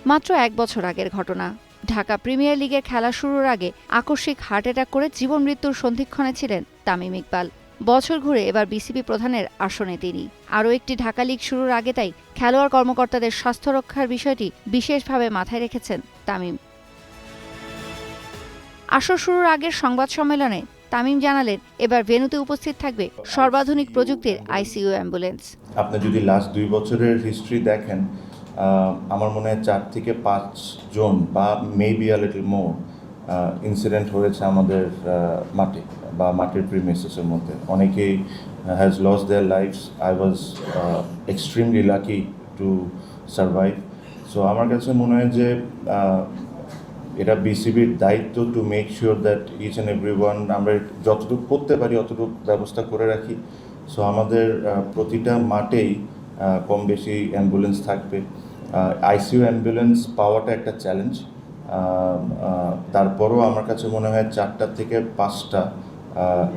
মাত্র ১ বছর আগের ঘটনা। ঢাকা প্রিমিয়ার লিগের খেলা শুরুর আগে আকস্মিক হার্ট অ্যাটাক করে জীবন মৃত্যুর সন্ধিক্ষণে ছিলেন তামিম ইকবাল। বছর ঘুরে এবার বিসিবি প্রধানের আসনে তিনি। আরও একটি ঢাকা লিগ শুরুর আগে তাই খেলোয়াড় কর্মকর্তাদের স্বাস্থ্য রক্ষার বিষয়টি বিশেষভাবে মাথায় রেখেছেন তামিম। আসর শুরুর আগের সংবাদ সম্মেলনে তামিম জানালেন, এবার ভেন্যুতে উপস্থিত থাকবে সর্বাধুনিক প্রযুক্তির আইসিইউ অ্যাম্বুলেন্স। আপনি যদি লাস্ট 2 বছরের হিস্ট্রি দেখেন, আমার মনে হয় 4 থেকে 5 জন বা maybe a little more incident হয়েছে আমাদের মাঠে বা মাঠের প্রিমিসেসের মধ্যে। অনেকেই has loss their lives. I was extremely lucky to survive. So আমার কাছে মনে হয় যে এটা বিসিবির দায়িত্ব to make sure that each and every one আমরা যতটুকু করতে পারি অতটুকু ব্যবস্থা করে রাখি। সো আমাদের প্রতিটা মাঠেই কম বেশি অ্যাম্বুলেন্স থাকবে। আইসিইউ অ্যাম্বুলেন্স পাওয়াটা একটা চ্যালেঞ্জ। তারপরও আমার কাছে মনে হয় 4টা থেকে 5টা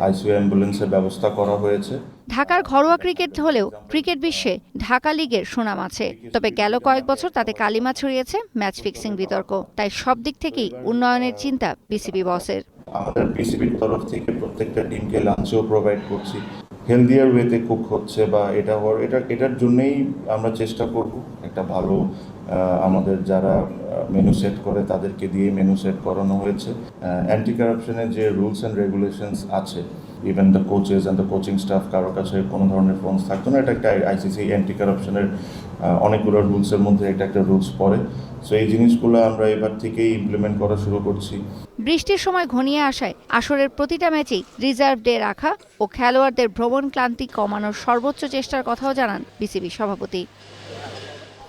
আইসিইউ অ্যাম্বুলেন্সের ব্যবস্থা করা হয়েছে। ঢাকার ঘরোয়া ক্রিকেট হলেও ক্রিকেট বিশ্বে ঢাকা লিগের সুনাম আছে। তবে গেল কয়েক বছর তাতে কালিমা ছড়িয়েছে ম্যাচ ফিক্সিং বিতর্ক। তাই সব দিক থেকেই উন্নয়নের চিন্তা বিসিবি বসের। আমাদের বিসিবির তরফ থেকে প্রত্যেকটা টিমকে লাঞ্চও প্রোভাইড করছি। হেলদিয়ার ওয়েতে কুক হচ্ছে বা এটার জন্যই আমরা চেষ্টা করব একটা ভালো আমাদের যারা মেনু সেট করে তাদেরকে দিয়ে মেনু সেট করানো হয়েছে। অ্যান্টি কারাপশনের যে রুলস অ্যান্ড রেগুলেশনস আছে, even the coaches and the coaching staff কারো কাছে কোনো ধরনের ফোনস থাকতো না। এটা একটা আইসিসি অ্যান্টি কারাপশনের অনেকগুলো রুলসের মধ্যে একটা রুলস পড়ে। সো এই জিনিসগুলো আমরা এবার থেকেই ইমপ্লিমেন্ট করা শুরু করছি। বৃষ্টির সময় ঘনিয়ে আসায় আসরের প্রতিটা ম্যাচেই রিজার্ভ ডে রাখা ও খেলোয়াড়দের ভ্রমণ ক্লান্তি কমানোর সর্বোচ্চ চেষ্টার কথাও জানান বিসিবি সভাপতি।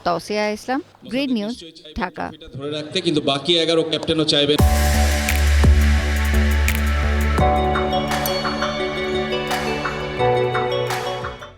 তৌসিয়া ইসলাম, গ্রিন নিউজ, ঢাকা। ধরে রাখতে কিন্তু বাকি 11 ক্যাপ্টেনও চাইবেন।